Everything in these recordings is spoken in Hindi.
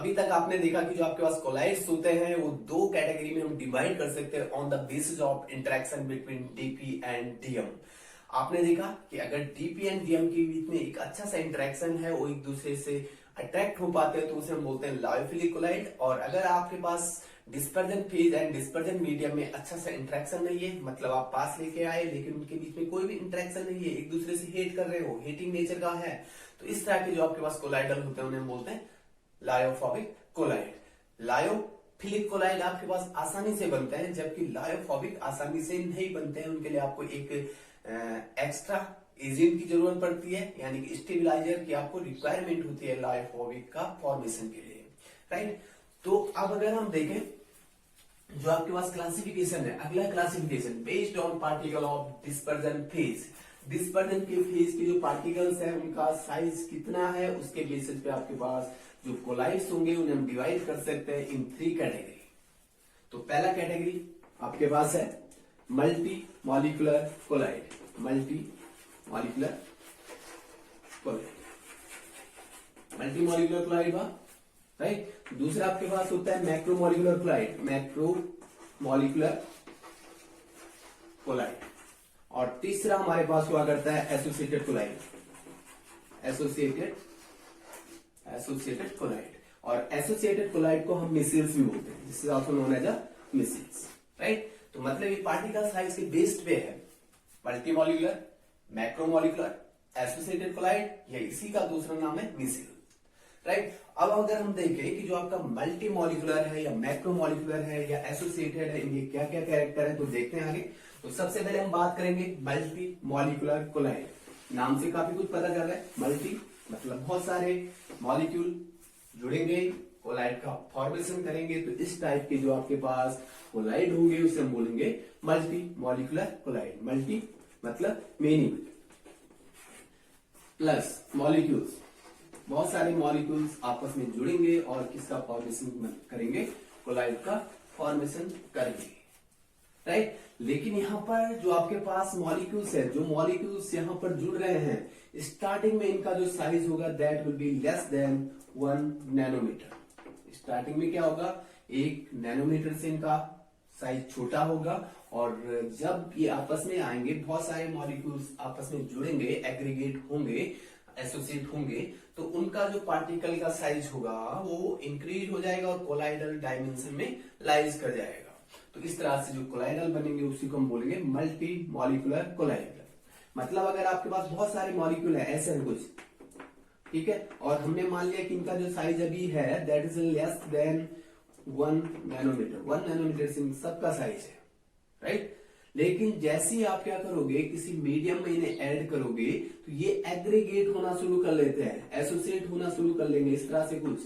अभी तक आपने देखा कि जो आपके पास कोलाइड्स होते हैं वो दो कैटेगरी में हम डिवाइड कर सकते हैं on the basis of interaction between DP and DM. आपने देखा कि अगर डीपी एंड डीएम के बीच में एक अच्छा सा इंटरेक्शन है, वो एक दूसरे से अट्रैक्ट हो पाते हैं, तो उसे हम बोलते हैं लायोफिलिक कोलाइड। और अगर आपके पास dispersion phase and dispersion medium में अच्छा सा इंटरेक्शन नहीं है, मतलब आप पास लेके आए लेकिन उनके बीच में कोई भी इंटरेक्शन नहीं है, एक दूसरे से हेट कर रहे हो, हेटिंग नेचर का है, तो इस तरह के जो आपके पास कोलाइडल होते हैं उन्हें हम बोलते हैं लायोफोबिक कोलाइड। लायोफिलिक कोलाइड आपके पास आसानी से बनते हैं, जबकि लायोफोबिक आसानी से नहीं बनते हैं। उनके लिए आपको एक एक्स्ट्रा एजेंट की जरूरत पड़ती है, यानी कि स्टेबिलाईजर की आपको रिक्वायरमेंट होती है लायोफोबिक का फॉर्मेशन के लिए, राइट। तो अब अगर हम देखें जो आपके पास क्लासिफिकेशन है, अगला classification based on particle of dispersion phase. Dispersion के फेज के जो पार्टिकल्स है उनका साइज कितना है, उसके बेसिस पे आपके पास जो कोलाइड्स होंगे उन्हें हम डिवाइड कर सकते हैं इन 3 कैटेगरी। तो पहला कैटेगरी आपके पास है multi molecular colloid, multi molecular colloid, multi molecular colloid, right. दूसरा आपके पास होता है macro molecular colloid, macro molecular colloid. और तीसरा हमारे पास हुआ करता है एसोसिएटेड कोलाइड, एसोसिएटेड कोलाइड। और एसोसिएटेड कोलाइड को हम मिसिल्स भी बोलते हैं, जिससे also known as a micelles, right. तो मतलब ये पार्टिकल साइज के बेस्ड पे है, multi molecular, macro molecular, associated colloid, या इसी का दूसरा नाम है मिसिल, राइट। अब अगर हम देखें कि जो आपका मल्टी मॉलिक्यूलर है या मैक्रो मॉलिक्यूलर है या एसोसिएटेड है, इनके क्या क्या कैरेक्टर है, तो देखते हैं आगे। तो सबसे पहले हम बात करेंगे मल्टी मॉलिक्यूलर कोलाइड। नाम से काफी कुछ पता चल रहा है, मल्टी मतलब बहुत सारे मॉलिक्यूल जुड़ेंगे, कोलाइड का फॉर्मेशन करेंगे, तो इस टाइप के जो आपके पास कोलाइड होंगे उसे हम बोलेंगे मल्टी मॉलिक्यूलर कोलाइड। मल्टी मतलब मेनी, प्लस मॉलिक्यूल्स, बहुत सारे मॉलिक्यूल्स आपस में जुड़ेंगे और किसका फॉर्मेशन करेंगे, कोलाइड का फॉर्मेशन करेंगे, राइट। लेकिन यहाँ पर जो आपके पास मॉलिक्यूल्स है, जो मॉलिक्यूल्स यहाँ पर जुड़ रहे हैं, स्टार्टिंग में इनका जो साइज होगा that will be less than 1 nanometre. Starting में क्या होगा, 1 नैनोमीटर से इनका साइज छोटा होगा, और जब ये आपस में आएंगे, बहुत सारे मॉलिक्यूल्स आपस में जुड़ेंगे, एग्रीगेट होंगे, एसोसिएट होंगे, तो उनका जो पार्टिकल का साइज होगा वो इंक्रीज हो जाएगा और कोलाइडल डायमेंशन में लाइज कर जाएगा। तो इस तरह से जो कोलाइडल बनेंगे उसी को हम बोलेंगे मल्टी मॉलिक्यूलर कोलाइडल। मतलब अगर आपके पास बहुत सारे मॉलिक्यूल है, ऐसे है कुछ, ठीक है, और हमने मान लिया कि इनका जो साइज अभी है that is less than 1 nanometre, 1 nanometre से सबका साइज है, राइट। लेकिन जैसे ही आप क्या करोगे, किसी मीडियम में इन्हें ऐड करोगे, तो ये एग्रीगेट होना शुरू कर लेते हैं, एसोसिएट होना शुरू कर लेंगे, इस तरह से कुछ,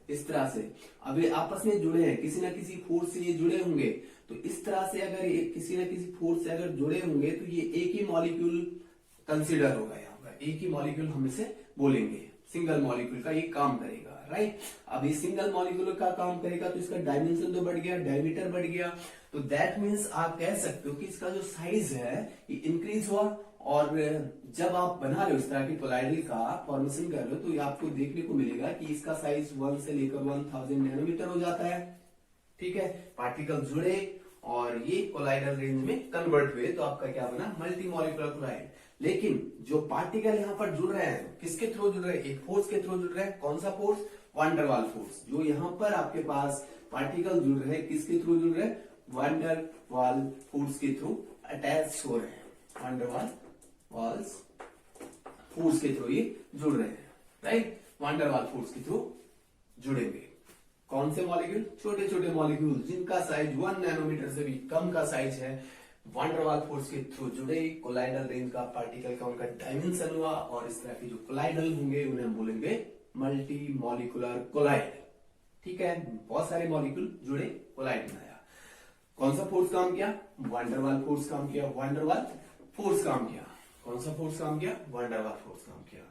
इस तरह से। अब ये आपस में जुड़े हैं, किसी ना किसी फोर्स से ये जुड़े होंगे, तो इस तरह से अगर ये किसी ना किसी फोर्स से अगर जुड़े होंगे, तो ये एक ही मॉलिक्यूल कंसिडर होगा, यहाँ पर एक ही मॉलिक्यूल हम इसे बोलेंगे, सिंगल मॉलिक्यूल का ये काम करेगा, राइट। अब ये सिंगल मॉलिक्यूल का काम करेगा तो इसका डायमेंशन तो बढ़ गया, डायमीटर बढ़ गया, तो दैट मीन्स आप कह सकते हो कि इसका जो साइज है ये इंक्रीज हुआ। और जब आप बना रहे हो इस तरह की कोलाइडल का फॉर्मेशन कर रहे हो, तो ये आपको देखने को मिलेगा कि इसका साइज 1 से लेकर 1000 नैनोमीटर हो जाता है, ठीक है। पार्टिकल जुड़े और ये कोलाइडल रेंज में कन्वर्ट हुए, तो आपका क्या बना, मल्टी मॉलिक्यूलर कोलाइड। लेकिन जो पार्टिकल यहाँ पर जुड़ रहे हैं, किसके थ्रू जुड़ रहे हैं, एक फोर्स के थ्रू जुड़ रहे हैं, कौन सा फोर्स, वान डेर वाल फोर्स। जो यहाँ पर आपके पास पार्टिकल जुड़ रहे हैं, किसके थ्रू जुड़ रहे हैं, वान डेर वाल फोर्स के थ्रू अटैच हो रहे हैं, वान डेर वाल्स फोर्स के थ्रू ये जुड़ रहे हैं, राइट। वान डेर वाल फोर्स के थ्रू जुड़ेंगे कौन से मॉलिक्यूल, छोटे छोटे मॉलिक्यूल जिनका साइज 1 नैनोमीटर से भी कम का साइज है, वान डेर वाल फोर्स के थ्रू जुड़े, कोलाइडल रेंज का पार्टिकल का उनका डायमेंशन हुआ, और इस तरह के जो कोलाइडल होंगे उन्हें हम बोलेंगे मल्टी मॉलिक्यूलर कोलाइड, ठीक है। बहुत सारे मॉलिक्यूल जुड़े, कोलाइड बनाया। कौन सा फोर्स काम किया, वान डेर वाल फोर्स काम किया, वान डेर वाल फोर्स काम किया, कौन सा फोर्स काम किया, वान डेर वाल फोर्स काम किया।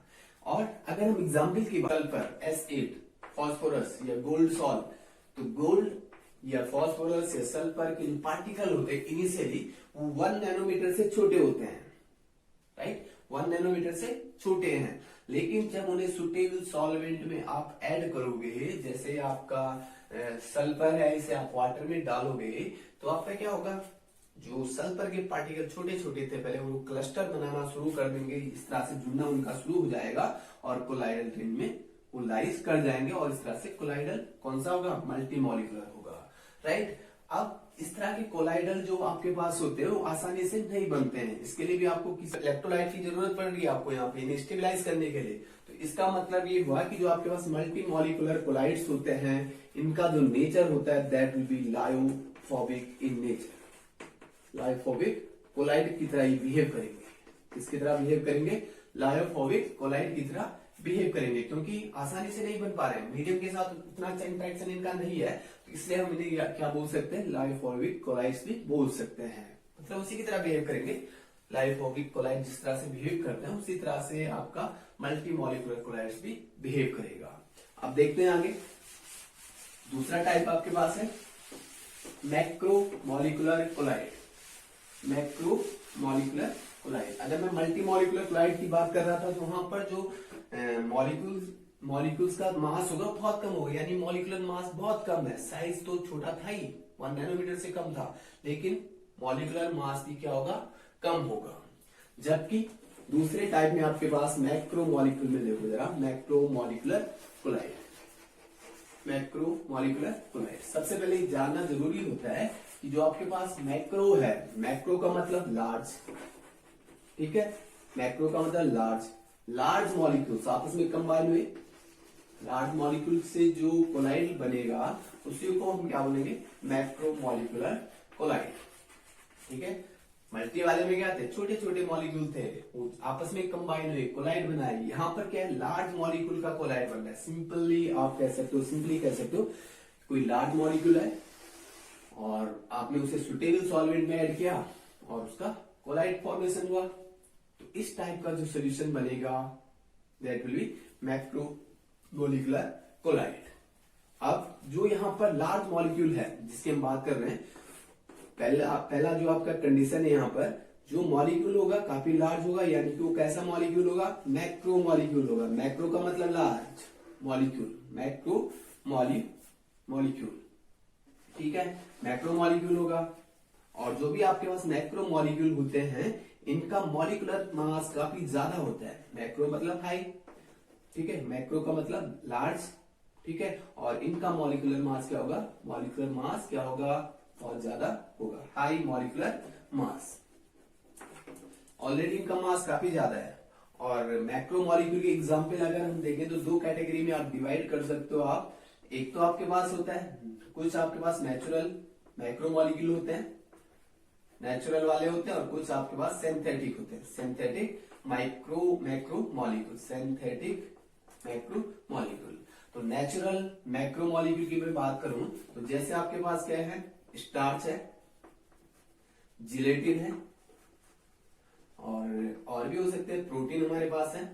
और अगर हम एग्जाम्पल की बात पर S8 फॉस्फोरस या गोल्ड सॉल्व, तो गोल्ड या फॉस्फोरस या सल्फर के जो पार्टिकल होते हैं इनिशियली वो 1 नैनोमीटर से छोटे होते हैं, राइट, 1 नैनोमीटर से छोटे हैं। लेकिन जब उन्हें सुटेबल सॉल्वेंट में आप ऐड करोगे, जैसे आपका सल्फर है, इसे आप वाटर में डालोगे तो आपका क्या होगा, जो सल्फर के पार्टिकल छोटे छोटे थे पहले वो क्लस्टर बनाना शुरू कर देंगे, इस तरह से जुड़ना उनका शुरू हो जाएगा और कोलाइडल रिंग में कोलाइज कर जाएंगे और इस तरह से कोलाइडल कौन सा होगा, मल्टीमॉलिकुलर होगा, राइट। अब इस तरह के कोलाइडल जो आपके पास होते हैं वो आसानी से नहीं बनते हैं, इसके लिए भी आपको किसी इलेक्ट्रोलाइट की जरूरत पड़ रही है आपको यहाँ पे इन्हें स्टेबलाइज करने के लिए। तो इसका मतलब ये हुआ कि जो आपके पास मल्टीमॉलिकुलर कोलाइड्स होते हैं इनका जो नेचर होता है that will be lyophobic in nature. Lyophobic colloid की तरह ही बिहेव करेंगे, किसकी तरह बिहेव करेंगे, लायोफोबिक कोलाइड की तरह बिहेव करेंगे, क्योंकि आसानी से नहीं बन पा रहे हैं, मीडियम के साथ उतना अच्छा इंटरेक्शन इनका नहीं है, तो इसलिए हम इन्हें क्या बोल सकते हैं, लायोफोबिक कोलाइड्स भी बोल सकते हैं। मतलब उसी की तरह बिहेव करेंगे, लायोफोबिक कोलाइड जिस तरह से बिहेव करते हैं उसी तरह से आपका मल्टीमॉलिकुलर कोलाइड्स भी बिहेव करेगा। अब देखते हैं आगे, दूसरा टाइप आपके पास है मैक्रोमॉलिकुलर कोलाइड। मैक्रोमॉलिकुलर कोलाइड, अगर मैं मल्टीमॉलिकुलर कोलाइड की बात कर रहा था तो वहां पर जो मॉलिक्यूल्स का मास होगा बहुत कम होगा, यानी मॉलिकुलर मास बहुत कम है, साइज तो छोटा था ही, 1 नैनोमीटर से कम था, लेकिन मॉलिकुलर मास भी क्या होगा, कम होगा। जबकि दूसरे टाइप में आपके पास मैक्रोमॉलिक्यूल में देखो जरा, मैक्रोमॉलिकुलर कोलाइड। मैक्रोमॉलिकुलर कोलाइड सबसे पहले जानना जरूरी होता है कि जो आपके पास मैक्रो है, मैक्रो का मतलब लार्ज, ठीक है, मैक्रो का मतलब लार्ज मॉलिक्यूल्स आपस में कंबाइन हुए, लार्ज मॉलिक्यूल से जो कोलाइड बनेगा उसी को हम क्या बोलेंगे, मैक्रोमॉलिकुलर कोलाइड, ठीक है। मल्टी वाले में क्या थे, छोटे छोटे मॉलिक्यूल थे, वो आपस में कंबाइन हुए कोलाइड बनाए, यहाँ पर क्या है, लार्ज मॉलिक्यूल का कोलाइड बन रहा है। सिंपली आप कह सकते हो, सिंपली कह सकते हो कोई लार्ज मॉलिक्यूल है और आपने उसे सुटेबल सॉल्वेंट में ऐड किया और उसका कोलाइड फॉर्मेशन हुआ, तो इस टाइप का जो सोल्यूशन बनेगा दैट विल बी मैक्रोमॉलिकुलर कोलाइड। अब जो यहां पर लार्ज मॉलिक्यूल है जिसकी हम बात कर रहे हैं, पहला जो आपका कंडीशन है, यहाँ पर जो मॉलिक्यूल होगा काफी लार्ज होगा, यानी कि वो कैसा मॉलिक्यूल होगा, मैक्रो मॉलिक्यूल होगा। मैक्रो का मतलब लार्ज मॉलिक्यूल, मैक्रो मॉलिक्यूल, ठीक है, मैक्रो मॉलिक्यूल होगा। और जो भी आपके पास मैक्रो मॉलिक्यूल होते हैं इनका मॉलिकुलर मास काफी ज्यादा होता है, मैक्रो मतलब हाई, ठीक है, मैक्रो का मतलब लार्ज, ठीक है, और इनका मॉलिकुलर मास क्या होगा, मॉलिकुलर मास क्या होगा, बहुत ज्यादा होगा, हाई मॉलिकुलर मास। ऑलरेडी इनका मास काफी ज्यादा है। और मैक्रो मॉलिक्यूल के एग्जाम्पल अगर हम देखें तो दो कैटेगरी में आप डिवाइड कर सकते हो आप, एक तो आपके पास होता है कुछ आपके पास नेचुरल मैक्रो मॉलिक्यूल होते हैं, नेचुरल वाले होते हैं, और कुछ आपके पास सिंथेटिक होते हैं, synthetic macro molecule, synthetic macro molecule. तो नेचुरल मैक्रो मॉलिक्यूल की मैं बात करूं तो जैसे आपके पास क्या है, स्टार्च है, जिलेटिन है, और भी हो सकते हैं, प्रोटीन हमारे पास है।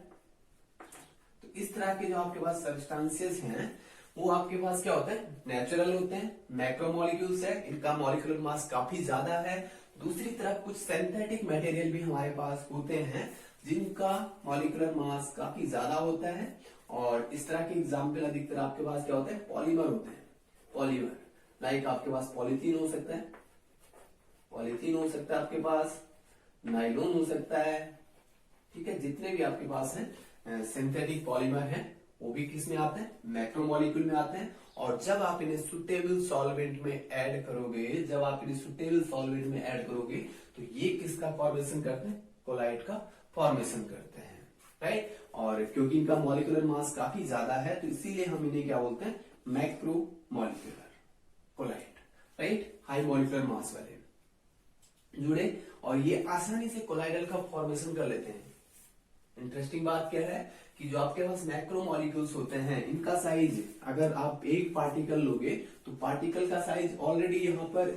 तो इस तरह के जो आपके पास सब्सटेंसेस हैं वो आपके पास क्या होते हैं, नेचुरल होते हैं, मैक्रोमोलिक्यूल्स है, इनका मॉलिक्यूलर मास काफी ज्यादा है। दूसरी तरफ कुछ सिंथेटिक मटेरियल भी हमारे पास होते हैं जिनका मॉलिक्यूलर मास काफी ज्यादा होता है। और इस तरह के एग्जाम्पल अधिकतर आपके पास क्या होते हैं, पॉलीमर होते हैं, पॉलीमर, लाइक आपके पास पॉलीथीन हो सकता है, पॉलीथीन हो सकता है आपके पास, नाइलॉन हो सकता है, ठीक है, जितने भी आपके पास हैं सिंथेटिक पॉलीमर हैं वो भी किस में आते हैं, मैक्रोमोलिक्यूल में आते हैं। और जब आप इन्हें सुटेबल सॉल्वेंट में ऐड करोगे, जब आप इन्हें सुटेबल सॉल्वेंट में ऐड करोगे तो ये किसका फॉर्मेशन करते हैं, कोलाइड का फॉर्मेशन करते हैं, राइट। और क्योंकि इनका मॉलिक्यूलर मास काफी ज्यादा है तो इसीलिए हम इन्हें क्या बोलते हैं, macromolecular colloid, right, high molecular mass वाले जुड़े, और ये आसानी से कोलाइडल का फॉर्मेशन कर लेते हैं। इंटरेस्टिंग बात क्या है कि जो आपके पास मैक्रो मॉलिक्यूल्स होते हैं इनका साइज, अगर आप एक पार्टिकल लोगे तो पार्टिकल का साइज ऑलरेडी यहाँ पर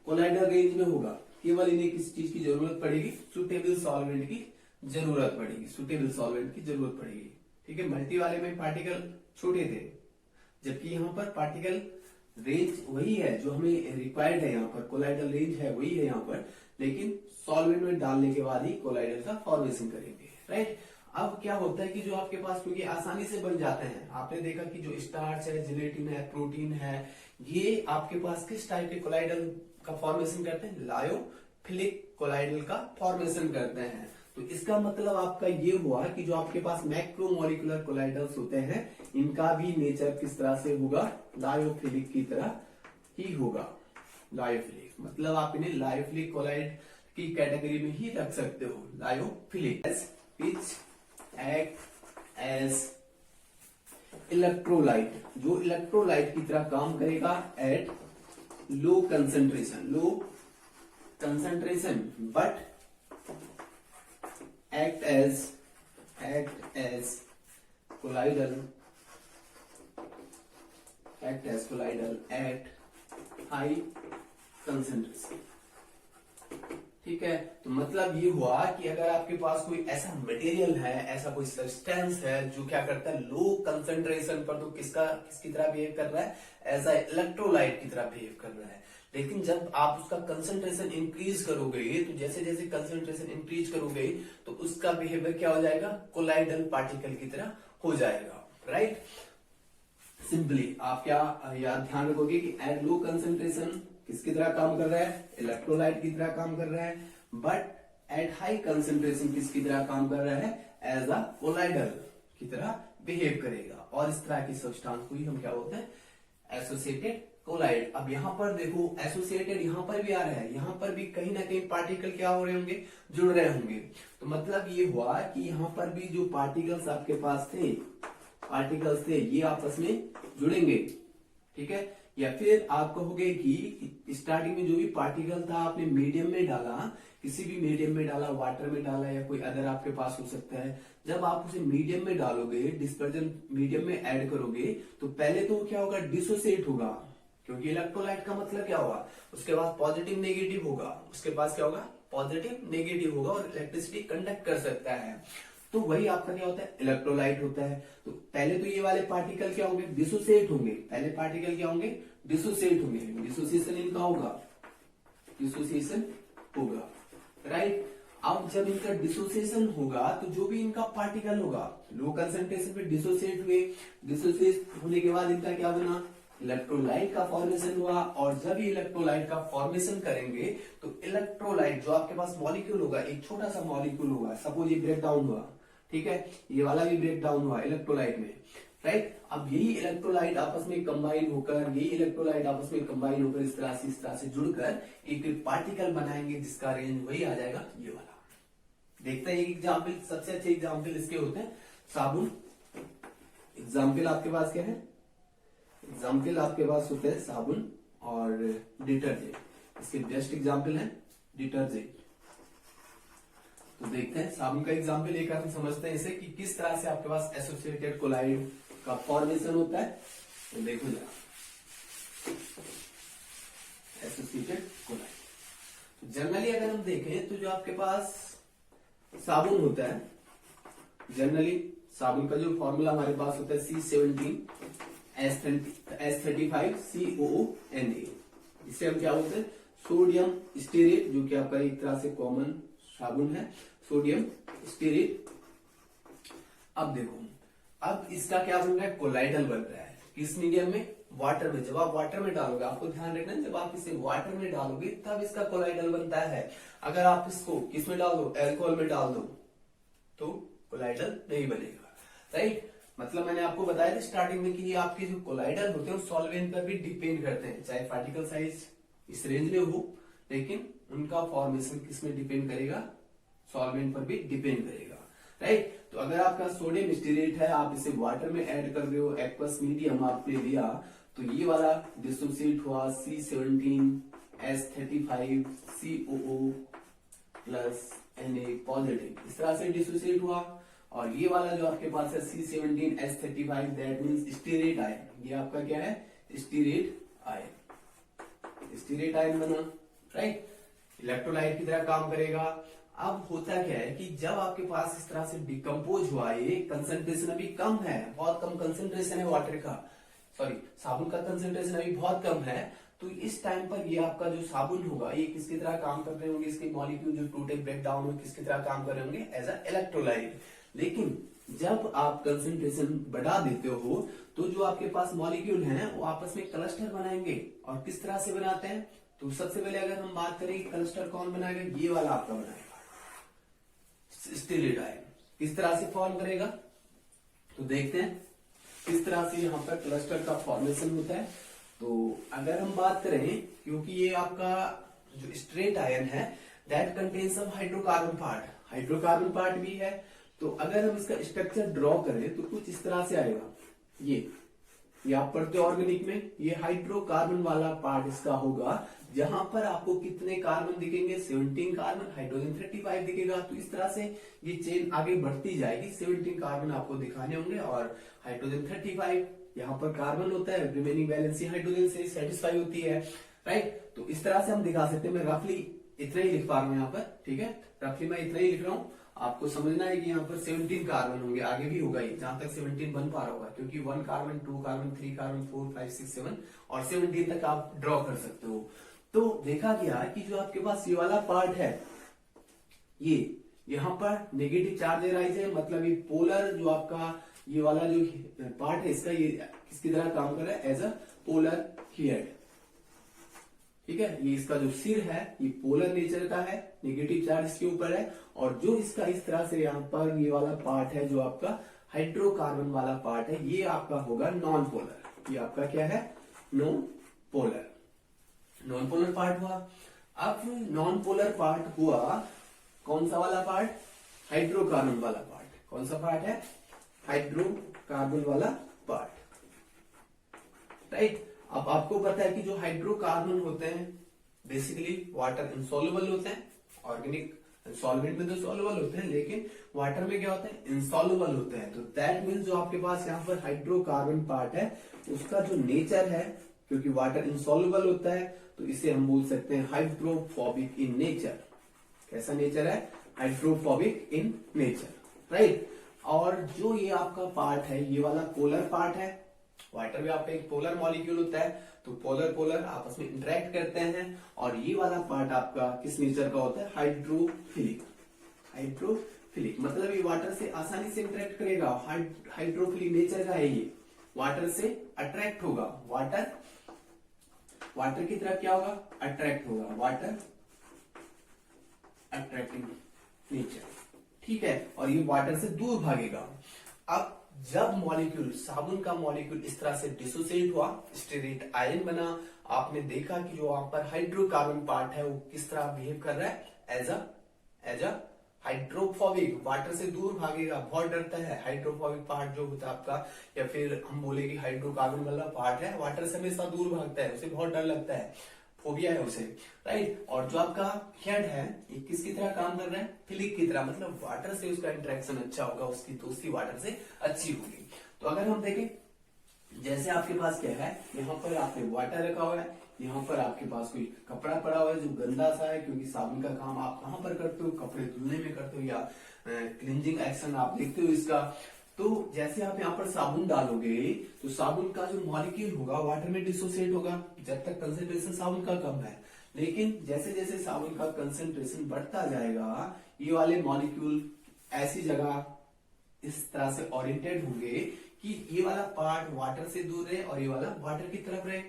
कोलाइडल रेंज में होगा, केवल इन्हें किस चीज की जरूरत पड़ेगी, सुटेबल सॉल्वेंट की जरूरत पड़ेगी, सुटेबल सॉल्वेंट की जरूरत पड़ेगी, ठीक है। मल्टी वाले में पार्टिकल छोटे थे, जबकि यहाँ पर पार्टिकल रेंज वही है जो हमें रिक्वायर्ड है, यहाँ पर कोलाइडल रेंज है वही है यहाँ पर, लेकिन सॉल्वेंट में डालने के बाद ही कोलाइडल का फॉर्मेशन करेंगे, राइट। अब क्या होता है कि जो आपके पास क्योंकि आसानी से बन जाते हैं, आपने देखा कि जो स्टार्च है, जिलेटिन है, प्रोटीन है, ये आपके पास किस टाइप के कोलाइडल का फॉर्मेशन करते हैं? लायोफिलिक कोलाइडल का फॉर्मेशन करते हैं। तो इसका मतलब आपका ये हुआ कि जो आपके पास मैक्रोमोलिकुलर कोलाइडल्स होते हैं, इनका भी नेचर किस तरह से होगा? लायोफिलिक की तरह ही होगा। लायोफिलिक मतलब आप इन्हें लायोफिलिक कोलाइड की कैटेगरी में ही रख सकते हो। Lyophilic which act as electrolyte, जो इलेक्ट्रोलाइट की तरह काम करेगा at low concentration but act as colloidal at high concentration। ठीक है, तो मतलब ये हुआ कि अगर आपके पास कोई ऐसा मटेरियल है, ऐसा कोई सब्सटेंस है जो क्या करता है लो कंसंट्रेशन पर तो किसकी तरह बिहेव कर रहा है? एज अ इलेक्ट्रोलाइट की तरह बिहेव कर रहा है। लेकिन जब आप उसका कंसंट्रेशन इंक्रीज करोगे, तो जैसे जैसे कंसंट्रेशन इंक्रीज करोगे तो उसका बिहेवियर क्या हो जाएगा? कोलाइडल पार्टिकल की तरह हो जाएगा। राइट, सिंपली आप क्या याद ध्यान रखोगे कि एट लो कंसंट्रेशन किसकी तरह काम कर रहा है? इलेक्ट्रोलाइट की तरह काम कर रहा है। बट एट हाई कंसंट्रेशन किसकी तरह काम कर रहा है? एज अ कोलाइडल की तरह बिहेव करेगा। और इस तरह की सब्सटेंस को ही हम क्या बोलते हैं? Associated colloid. अब यहाँ पर देखो एसोसिएटेड यहाँ पर भी आ रहा है, यहाँ पर भी कहीं ना कहीं पार्टिकल क्या हो रहे होंगे? जुड़ रहे होंगे। तो मतलब ये हुआ कि यहाँ पर भी जो पार्टिकल्स आपके पास थे, ये आपस में जुड़ेंगे। ठीक है, या फिर आप कहोगे कि स्टार्टिंग में जो भी पार्टिकल था आपने मीडियम में डाला, किसी भी मीडियम में डाला, वाटर में डाला या कोई अदर आपके पास हो सकता है। जब आप उसे मीडियम में डालोगे, डिस्पर्जन मीडियम में ऐड करोगे, तो पहले तो क्या होगा? डिसोसिएट होगा, क्योंकि इलेक्ट्रोलाइट का मतलब क्या होगा? उसके पास पॉजिटिव नेगेटिव होगा, उसके पास क्या होगा? पॉजिटिव नेगेटिव होगा और इलेक्ट्रिसिटी कंडक्ट कर सकता है। तो वही आपका क्या होता है? इलेक्ट्रोलाइट होता है। तो पहले तो ये वाले पार्टिकल क्या होंगे? डिसोसिएट होंगे। पहले पार्टिकल क्या होंगे? डिसोसिएट होंगे। डिसोसिएशन इनका होगा, डिसोसिएशन होगा। राइट, अब जब इनका डिसोसिएशन होगा तो जो भी इनका पार्टिकल होगा लो कंसंट्रेशन पे डिसोसिएट हुए, डिसोसिएट होने के बाद इनका क्या बना? इलेक्ट्रोलाइट का फॉर्मेशन हुआ। और जब ये इलेक्ट्रोलाइट का फॉर्मेशन करेंगे तो इलेक्ट्रोलाइट जो आपके पास मॉलिक्यूल होगा, एक छोटा सा मॉलिक्यूल होगा, सपोज ये ब्रेक डाउन हुआ, ठीक है, ये वाला भी ब्रेक डाउन हुआ इलेक्ट्रोलाइट में। राइट, अब यही इलेक्ट्रोलाइट आपस में कंबाइन होकर, इस तरह से जुड़कर एक पार्टिकल बनाएंगे जिसका रेंज वही आ जाएगा ये वाला। देखते हैं एक एग्जाम्पल, सबसे अच्छे एग्जाम्पल इसके होते हैं साबुन। एग्जाम्पल आपके पास क्या है? एग्जाम्पल आपके पास होते हैं साबुन और डिटर्जेंट। इसके बेस्ट एग्जाम्पल है डिटर्जेंट। तो देखते हैं साबुन का एग्जाम्पल लेकर हम समझते हैं इसे कि किस तरह से आपके पास एसोसिएटेड कोलाइड का फॉर्मेशन होता है। तो देखो जरा, एसोसिएटेड कोलाइड जनरली अगर हम देखें तो जो आपके पास साबुन होता है, जनरली साबुन का जो फॉर्मूला हमारे पास होता है C17H35COONA। इसे हम क्या बोलते हैं? सोडियम स्टीरेट, जो कि आपका एक तरह से कॉमन साबुन है, सोडियम स्टीरेट। अब देखो, अब इसका क्या बन रहा है? कोलाइडल बन रहा है। किस मीडियम में? वाटर में। जब आप वाटर में डालोगे, आपको ध्यान रखना, जब आप इसे वाटर में डालोगे तब इसका कोलाइडल बनता है। अगर आप इसको किस में डाल दो? अल्कोहल में डाल दो तो कोलाइडल नहीं बनेगा। राइट, मतलब मैंने आपको बताया था स्टार्टिंग में कि ये आपके जो कोलाइडल होते हैं सॉल्वेंट पर भी डिपेंड करते हैं, चाहे पार्टिकल साइज इस रेंज में हो, लेकिन उनका फॉर्मेशन किस में डिपेंड करेगा? सॉल्वेंट पर भी डिपेंड करेगा। राइट, तो अगर आपका सोडियम स्टीरेट है, आप इसे वाटर में ऐड कर रहे हो, एक्वस मीडियम आपने लिया, तो ये वाला डिसोसिएट हुआ C17H35COO+Na पॉजिटिव, इस तरह से डिसोसिएट हुआ। और ये वाला जो आपके पास है C17H35, that means stearate ion. ये आपका क्या है? स्टीरेट आयन, स्टीरेट आयन बना। राइट, इलेक्ट्रोलाइट की तरह काम करेगा। अब होता क्या है कि जब आपके पास इस तरह से डिकम्पोज हुआ, ये कंसंट्रेशन अभी कम है, बहुत कम कंसंट्रेशन है वाटर का, सॉरी साबुन का कंसंट्रेशन अभी बहुत कम है, तो इस टाइम पर ये आपका जो साबुन होगा ये किसकी तरह काम कर रहे होंगे? इसके मॉलिक्यूल जो टूटे ब्रेक डाउन हो किसकी तरह काम कर रहे होंगे? As a electrolyte. लेकिन जब आप कंसंट्रेशन बढ़ा देते हो तो जो आपके पास मॉलिक्यूल हैं वो आपस में क्लस्टर बनाएंगे। और किस तरह से बनाते हैं, तो सबसे पहले अगर हम बात करें क्लस्टर कौन बनाएगा, ये वाला आपका बनाएगा स्टीरियो आयन। किस तरह से फॉर्म करेगा, तो देखते हैं किस तरह से यहाँ पर क्लस्टर का फॉर्मेशन होता है। तो अगर हम बात करें, क्योंकि ये आपका जो स्ट्रेट आयन है that contains some hydrocarbon part, hydrocarbon part भी है। तो अगर हम इसका स्ट्रक्चर ड्रॉ करें तो कुछ इस तरह से आएगा। ये आप पढ़ते हो ऑर्गेनिक में, ये हाइड्रोकार्बन वाला पार्ट इसका होगा, जहां पर आपको कितने कार्बन दिखेंगे, 17 कार्बन, हाइड्रोजन 35 दिखेगा। तो इस तरह से ये चेन आगे बढ़ती जाएगी, 17 कार्बन आपको दिखाने होंगे और हाइड्रोजन 35, यहाँ पर कार्बन होता है, रिमेनिंग वैलेंसी हाइड्रोजन से सेटिस्फाई होती है, राइट। तो इस तरह से हम दिखा सकते हैं। मैं रफली इतना ही लिख पा रहा हूं यहाँ पर, ठीक है, रफली मैं इतना ही लिख रहा हूँ। आपको समझना है कि यहाँ पर 17 कार्बन होंगे, आगे भी होगा ये, जहां तक 17 बन पा रहा होगा, क्योंकि 1 कार्बन, 2 कार्बन, 3 कार्बन, 4, 5, 6, 7 और 17 तक आप ड्रॉ कर सकते हो। तो देखा गया कि जो आपके पास ये वाला पार्ट है, ये यहाँ पर नेगेटिव चार्ज राइज है, मतलब ये पोलर जो आपका ये वाला जो पार्ट है इसका, ये किसकी तरह काम कर रहा है, एज अ पोलर हेड, ठीक है। ये इसका जो सिर है ये पोलर नेचर का है, नेगेटिव चार्ज इसके ऊपर है। और जो इसका इस तरह से यहाँ पर ये वाला पार्ट है जो आपका हाइड्रोकार्बन वाला पार्ट है, ये आपका होगा नॉन पोलर। ये आपका क्या है, non polar, non polar part हुआ। अब नॉन पोलर पार्ट हुआ कौन सा वाला पार्ट, हाइड्रोकार्बन वाला पार्ट। कौन सा पार्ट है, हाइड्रोकार्बन वाला पार्ट, राइट। अब आपको पता है कि जो हाइड्रोकार्बन होते हैं बेसिकली वाटर इनसॉल्युबल होते हैं। ऑर्गेनिक सॉल्वेंट में तो सॉल्युबल होते हैं, लेकिन वाटर में क्या होते हैं, इनसॉल्युबल होते हैं। तो दैट मीन्स जो आपके पास यहाँ पर हाइड्रोकार्बन पार्ट है उसका जो नेचर है, क्योंकि वाटर इनसॉल्युबल होता है तो इसे हम बोल सकते हैं हाइड्रोफोबिक इन नेचर। कैसा नेचर है, हाइड्रोफोबिक इन नेचर, राइट। और जो ये आपका पार्ट है ये वाला पोलर पार्ट है। वाटर में आपका एक पोलर मॉलिक्यूल होता है, तो पोलर पोलर आपस में इंटरेक्ट करते हैं। और ये वाला पार्ट आपका किस नेचर का होता है, हाइड्रोफिलिक। हाइड्रोफिलिक मतलब ये वाटर से आसानी से इंटरेक्ट करेगा, हाइड्रोफिलिक नेचर का है ये, वाटर से अट्रैक्ट होगा, वाटर की तरफ क्या होगा, अट्रैक्ट होगा, वाटर अट्रैक्टिंग नेचर, ठीक है। और ये वाटर से दूर भागेगा। अब जब मॉलिक्यूल, साबुन का मॉलिक्यूल इस तरह से डिसोसिएट हुआ, स्टीरेट आयन बना, आपने देखा कि जो वहां पर हाइड्रोकार्बन पार्ट है वो किस तरह बिहेव कर रहा है, एज अ हाइड्रोफोबिक, वाटर से दूर भागेगा, बहुत डरता है। हाइड्रोफोबिक पार्ट जो होता है आपका, या फिर हम बोले कि हाइड्रोकार्बन वाला पार्ट है, वाटर से हमेशा दूर भागता है, उसे बहुत डर लगता है, फोबिया है उसे, राइट। और जो आपका हेड है ये किसकी तरह काम कर रहा है, फिलिक की तरह, मतलब वाटर से उसका इंटरेक्शन अच्छा होगा, उसकी दोस्ती वाटर से अच्छी होगी। तो अगर हम देखें, जैसे आपके पास क्या है, यहाँ पर आपने वाटर रखा हुआ है, यहाँ पर आपके पास कोई कपड़ा पड़ा हुआ है जो गंदा सा है, क्योंकि साबुन का काम आप कहाँ पर करते हो, कपड़े धुलने में करते हो, या क्लींजिंग एक्शन आप देखते हो इसका। तो जैसे आप यहाँ पर साबुन डालोगे तो साबुन का जो मॉलिक्यूल होगा वाटर में डिसोसिएट होगा, जब तक कंसेंट्रेशन साबुन का कम है। लेकिन जैसे जैसे साबुन का कंसेंट्रेशन बढ़ता जाएगा, ये वाले मॉलिक्यूल ऐसी जगह इस तरह से ओरिएंटेड होंगे कि ये वाला पार्ट वाटर से दूर रहे और ये वाला वाटर की तरफ रहे।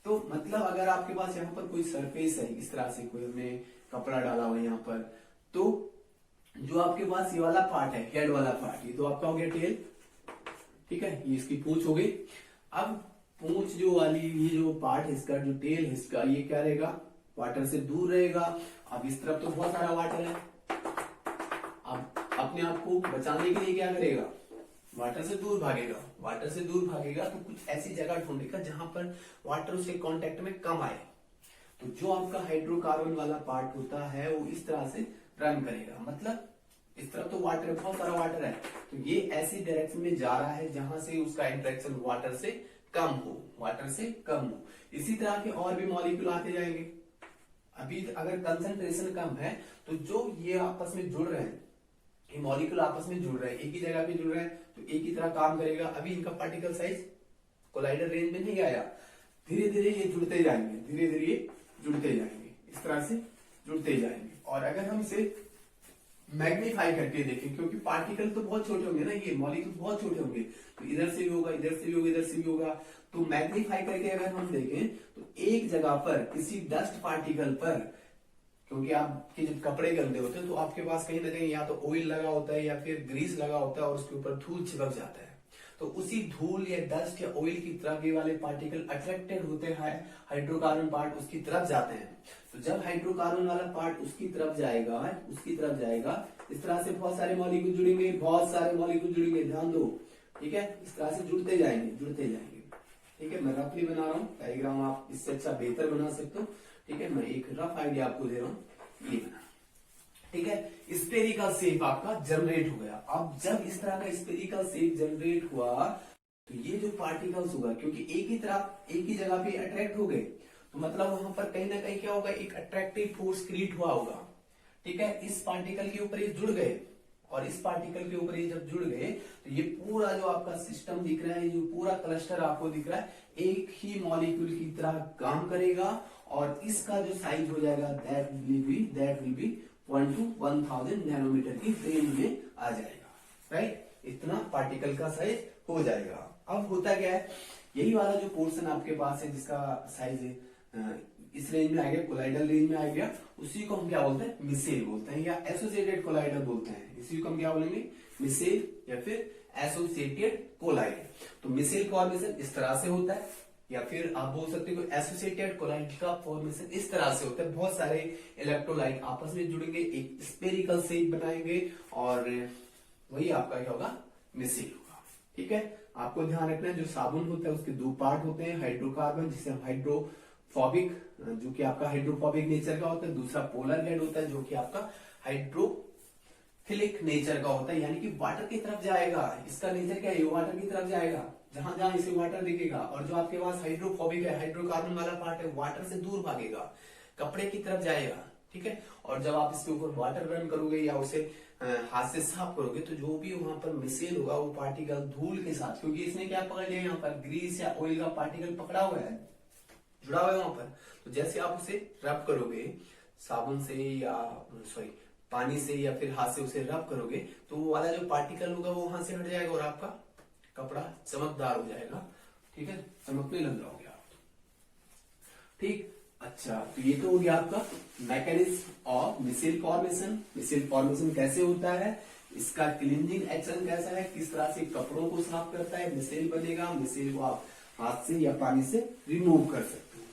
तो मतलब अगर आपके पास यहाँ पर कोई सरफेस है, इस तरह से कोई हमने कपड़ा डाला हुआ यहाँ पर, तो जो आपके पास ये वाला पार्ट है, हेड वाला पार्ट, ये तो आपका हो गया टेल, ठीक है, ये इसकी पूंछ हो गई। अब पूंछ जो वाली ये जो पार्ट है इसका, जो टेल है इसका, ये क्या रहेगा, वाटर से दूर रहेगा। अब इस तरफ तो बहुत सारा वाटर है, अब अपने आप को बचाने के लिए क्या करेगा, वाटर से दूर भागेगा। वाटर से दूर भागेगा तो कुछ ऐसी जगह ढूंढेगा जहां पर वाटर उसके कांटेक्ट में कम आए। तो जो आपका हाइड्रोकार्बन वाला पार्ट होता है वो इस तरह से रन करेगा, मतलब इस तरफ तो वाटर, बहुत सारा वाटर है, तो ये ऐसी डायरेक्शन में जा रहा है जहां से उसका इंटरेक्शन वाटर से कम हो, वाटर से कम हो। इसी तरह के और भी मॉलिक्यूल आते जाएंगे। अभी अगर कंसंट्रेशन कम है तो जो ये आपस में जुड़ रहे हैं, ये मॉलिक्यूल आपस में जुड़ रहे हैं, एक ही जगह पे जुड़ रहे हैं, तो एक ही तरह काम करेगा। अभी इनका पार्टिकल साइज कोलाइडर रेंज में नहीं आया, धीरे धीरे ये जुड़ते जाएंगे, धीरे धीरे ये जुड़ते जाएंगे, इस तरह से जुड़ते जाएंगे। और अगर हम इसे मैग्नीफाई करके देखें, क्योंकि पार्टिकल तो बहुत छोटे होंगे ना, ये मॉलिक्यूल बहुत छोटे होंगे, तो इधर से भी होगा, इधर से भी होगा, इधर से भी होगा। तो मैग्नीफाई करके अगर हम देखें तो एक जगह पर किसी डस्ट पार्टिकल पर, क्योंकि आपके जब कपड़े गंदे होते हैं तो आपके पास कहीं ना कहीं या तो ऑयल लगा होता है या फिर ग्रीस लगा होता है और उसके ऊपर धूल चिपक जाता है, तो उसी धूल या डस्ट या ऑयल की तरफ ये वाले पार्टिकल अट्रैक्टेड होते हैं, हाइड्रोकार्बन पार्ट उसकी तरफ जाते हैं। तो जब हाइड्रोकार्बन वाला पार्ट उसकी तरफ जाएगा, इस तरह से बहुत सारे मॉलिक्यूल जुड़ेंगे, बहुत सारे मॉलिक्यूल जुड़ेंगे, ध्यान दो, ठीक है, इस तरह से जुड़ते जाएंगे, ठीक है। मैं रफली बना रहा हूँ डायग्राम, आप इससे अच्छा बेहतर बना सकते हो, ठीक है। मैं एक रफ आइडिया आपको दे रहा हूँ, ये बना, ठीक है। स्पेरिकल शेप आपका जनरेट हो गया। अब जब इस तरह का स्पेरिकल शेप जनरेट हुआ तो ये जो पार्टिकल्स होगा, क्योंकि एक ही जगह पे अट्रैक्ट हो गए, तो मतलब वहां पर कहीं ना कहीं क्या होगा, एक अट्रैक्टिव फोर्स क्रिएट हुआ होगा, ठीक है। इस पार्टिकल के ऊपर ये जुड़ गए और इस पार्टिकल के ऊपर ये जब जुड़ गए तो ये पूरा जो आपका सिस्टम दिख रहा है, जो पूरा क्लस्टर आपको दिख रहा है, एक ही मॉलिक्यूल की तरह काम करेगा और इसका जो साइज हो जाएगा that will be 1 to 1000 nanometre की रेंज में आ जाएगा, राइट। इतना पार्टिकल का साइज हो जाएगा। अब होता क्या है, यही वाला जो पोर्शन आपके पास है जिसका साइज इस रेंज में आ गया, कोलाइडल रेंज में आ गया, उसी को हम क्या बोलते हैं, मिसेल बोलते हैं या एसोसिएटेड कोलाइडल बोलते हैं। इसी को हम क्या बोलेंगे, मिसेल या फिर एसोसिएटेड कोलाइड। तो मिसेल फॉर्मेशन इस तरह से होता है, या फिर आप बोल सकते हो एसोसिएटेड कोलाइड का फॉर्मेशन इस तरह से होता है। बहुत सारे इलेक्ट्रोलाइट आपस में जुड़ेंगे, एक स्पेरिकल शेप बनाएंगे और वही आपका क्या होगा, मिसेल होगा, ठीक है। आपको ध्यान रखना है जो साबुन होता है उसके दो पार्ट होते हैं, हाइड्रोकार्बन जिसे हम हाइड्रोफोबिक, जो कि आपका हाइड्रोफोबिक नेचर का होता है, दूसरा पोलर हेड होता है जो कि आपका हाइड्रोफिलिक नेचर का होता है, यानी कि वाटर की तरफ जाएगा। इसका नेचर क्या है, वाटर की तरफ जाएगा, जहां जहां इसे वाटर दिखेगा। और जो आपके पास हाइड्रोफोबिक है, हाइड्रोकार्बन वाला पार्ट है, वाटर से दूर भागेगा, कपड़े की तरफ जाएगा, ठीक है। और जब आप इसके ऊपर वाटर रन करोगे या उसे हाथ से साफ करोगे तो जो भी वहां पर मिसेल होगा वो पार्टिकल धूल के साथ, क्योंकि इसने क्या पकड़ लिया, यहाँ पर ग्रीस या ऑयल का पार्टिकल पकड़ा हुआ है, जुड़ा हुआ है वहां पर। तो जैसे आप उसे रब करोगे साबुन से या पानी से या फिर हाथ से उसे रब करोगे तो वो वाला जो पार्टिकल होगा वो वहां से हट जाएगा और आपका कपड़ा चमकदार हो जाएगा, ठीक है, चमकने लग जाओगे आप, ठीक। अच्छा, तो ये तो हो गया आपका mechanism of micelle formation. Micelle formation कैसे होता है, इसका क्लींजिंग एक्शन कैसा है, किस तरह से कपड़ों को साफ करता है, मिसेल बनेगा, मिसेल को आप हाथ से या पानी से रिमूव कर सकते हो।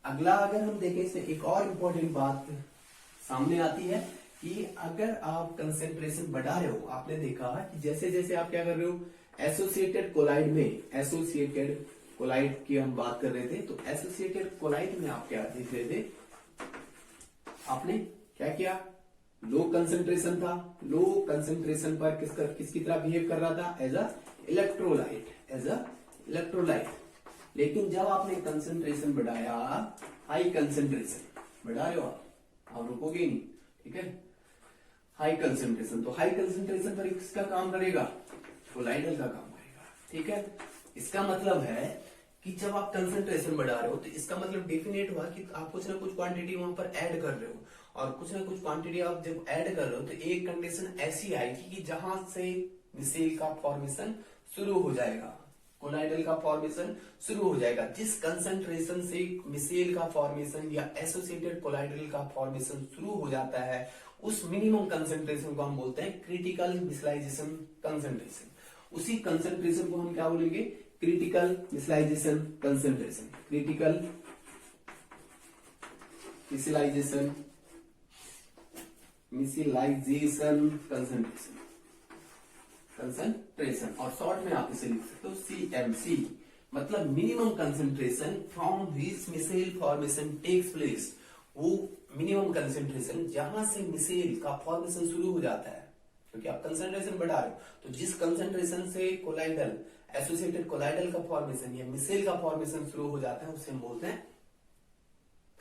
अगला अगर हम देखें इसमें एक और इम्पोर्टेंट बात सामने आती है कि अगर आप कंसेंट्रेशन बढ़ा रहे हो, आपने देखा कि जैसे जैसे आप क्या कर रहे हो, एसोसिएटेड कोलाइड में, एसोसिएटेड कोलाइड की हम बात कर रहे थे, तो एसोसिएटेड कोलाइड में आप क्या देख रहे थे, आपने क्या किया, लो कंसेंट्रेशन था, लो कंसेंट्रेशन पर किसकी तरह बिहेव कर रहा था, एज अ इलेक्ट्रोलाइट। लेकिन जब आपने कंसेंट्रेशन बढ़ाया, हाई कंसेंट्रेशन बढ़ा रहे हो आप रुकोगे नहीं, ठीक है, हाई कंसेंट्रेशन, तो हाई कंसेंट्रेशन पर किसका काम करेगा, कोलाइडल का काम करेगा, ठीक है। इसका मतलब है कि जब आप कंसेंट्रेशन बढ़ा रहे हो तो इसका मतलब डेफिनेट हुआ कि आप कुछ ना कुछ क्वांटिटी वहां पर ऐड कर रहे हो, और कुछ ना कुछ क्वांटिटी आप जब ऐड कर रहे हो तो एक कंडीशन ऐसी आएगी कि जहां से मिसेल का फॉर्मेशन शुरू हो जाएगा, कोलाइडल का फॉर्मेशन शुरू हो जाएगा। जिस कंसेंट्रेशन से मिसेल का फॉर्मेशन या एसोसिएटेड कोलाइडल का फॉर्मेशन शुरू हो जाता है, उस मिनिमम कंसेंट्रेशन को हम बोलते हैं क्रिटिकल मिसलाइजेशन कंसेंट्रेशन। उसी कंसेंट्रेशन को हम क्या बोलेंगे, क्रिटिकल मिसलाइजेशन कंसेंट्रेशन, क्रिटिकल मिसलाइजेशन कंसेंट्रेशन, और शॉर्ट में आप इसे लिख सकते हो CMC, मतलब minimum concentration from which micelle formation takes place. वो मिनिमम कंसेंट्रेशन जहां से मिसेल का फॉर्मेशन शुरू हो जाता है, क्योंकि आप कंसेंट्रेशन बढ़ा रहे हो, तो जिस कंसेंट्रेशन से कोलाइडल, एसोसिएटेड कोलाइडल का फॉर्मेशन या मिसेल का फॉर्मेशन शुरू हो जाता है, उसे हम बोलते हैं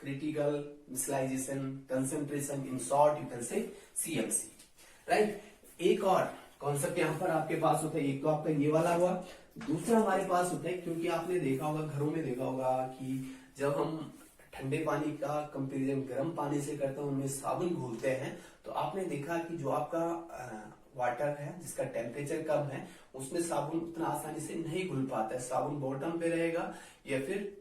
critical मिसलाइजेशन concentration, in short you can say CMC, right. एक और कॉन्सेप्ट यहां पर आपके पास होता है, एक तो आपका ये वाला हुआ, दूसरा हमारे पास होता है, क्योंकि आपने देखा होगा, घरों में देखा होगा कि जब हम ठंडे पानी का कंपेरिजन गर्म पानी से करते हैं, उनमें साबुन घोलते हैं, तो आपने देखा कि जो आपका वाटर है जिसका टेम्परेचर कम है उसमें साबुन उतना आसानी से नहीं घुल पाता है, साबुन बॉटम पे रहेगा या फिर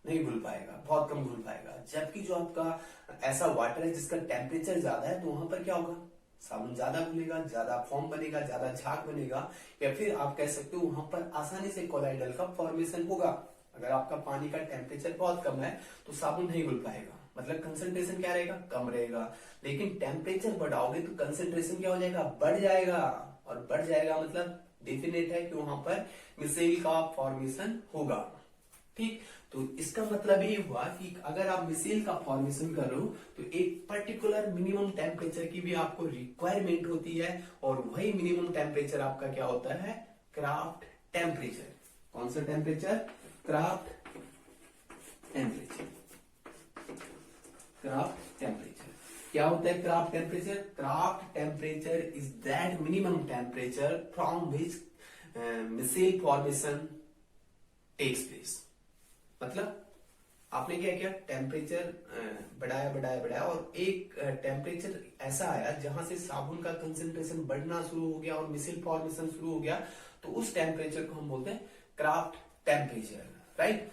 नहीं घुल पाएगा, बहुत कम घुल पाएगा। जबकि जो आपका ऐसा वाटर है जिसका टेम्परेचर ज्यादा है तो वहां पर क्या होगा, साबुन ज्यादा घुलेगा, ज्यादा फॉर्म बनेगा, ज्यादा झाग बनेगा, या फिर आप कह सकते हो वहां पर आसानी से कोलाइडल का फॉर्मेशन होगा। अगर आपका पानी का टेम्परेचर बहुत कम है तो साबुन नहीं घुल पाएगा, मतलब कंसंट्रेशन क्या रहेगा, कम रहेगा। लेकिन टेम्परेचर बढ़ाओगे तो कंसंट्रेशन क्या हो जाएगा, बढ़ जाएगा, और बढ़ जाएगा मतलब डेफिनेट है कि वहां पर मिसेल का फॉर्मेशन होगा। ठीक, तो इसका मतलब ये हुआ कि अगर आप मिसेल का फॉर्मेशन कर रहे हो तो एक पर्टिकुलर मिनिमम टेम्परेचर की भी आपको रिक्वायरमेंट होती है, और वही मिनिमम टेम्परेचर आपका क्या होता है, क्राफ्ट टेम्परेचर। कौन सा temperature, Krafft temperature. Krafft temperature क्या होता है, Krafft temperature, Krafft temperature is that minimum temperature from which micelle formation takes place. मतलब आपने क्या किया, टेम्परेचर बढ़ाया बढ़ाया बढ़ाया और एक टेम्परेचर ऐसा आया जहां से साबुन का कंसंट्रेशन बढ़ना शुरू हो गया और मिसेल फॉर्मेशन शुरू हो गया, तो उस टेम्परेचर को हम बोलते हैं क्राफ्ट टेम्परेचर, राइट।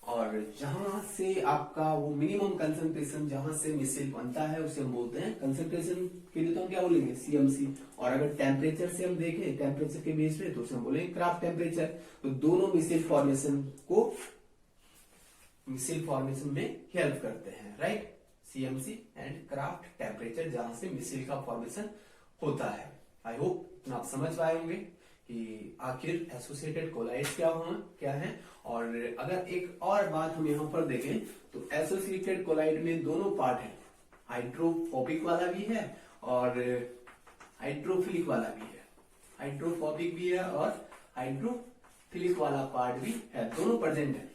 और जहां से आपका वो मिनिमम कंसंट्रेशन जहां से मिसेल बनता है उसे हम बोलते हैं, कंसंट्रेशन के लिए तो हम क्या बोलेंगे, सीएमसी, और अगर टेम्परेचर से हम देखें टेम्परेचर के बेस पे तो उसे हम बोलेंगे क्राफ्ट टेम्परेचर। तो दोनों मिसेल फॉर्मेशन को मिसेल फॉर्मेशन में हेल्प करते हैं, right, CMC and craft temperature, जहां से मिसेल का फॉर्मेशन होता है। आई होप इतना आप समझ पाए होंगे कि आखिर एसोसिएटेड कोलाइड्स क्या है। और अगर एक और बात हम यहाँ पर देखें तो एसोसिएटेड कोलाइड में दोनों पार्ट है, हाइड्रोफोबिक वाला भी है और हाइड्रोफिलिक वाला भी है, हाइड्रोफोबिक भी है और हाइड्रोफिलिक वाला पार्ट भी है, दोनों प्रेजेंट है।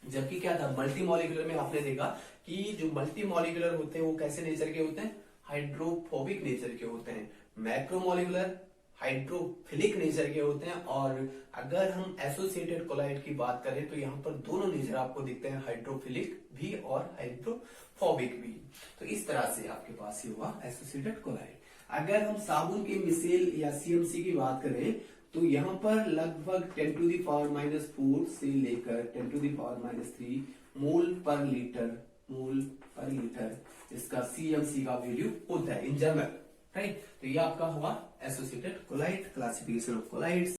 जबकि क्या था, मल्टी मॉलिक्यूलर में आपने देखा कि जो मल्टी मॉलिक्यूलर होते हैं वो कैसे नेचर के होते हैं, हाइड्रोफोबिक नेचर के होते हैं। मैक्रोमोलिकुलर हाइड्रोफिलिक नेचर के होते हैं। और अगर हम एसोसिएटेड कोलाइड की बात करें तो यहाँ पर दोनों नेचर आपको दिखते हैं, हाइड्रोफिलिक भी और हाइड्रोफोबिक भी। तो इस तरह से आपके पास ये हुआ एसोसिएटेड कोलाइड। अगर हम साबुन के मिसेल या सीएमसी की बात करें तो यहाँ पर लगभग 10⁻⁻⁴ से लेकर 10⁻⁻³ मोल पर लीटर इसका सीएमसी का वैल्यू होता है इन जनरल, राइट। तो ये आपका हुआ associated colloid, classification of collides.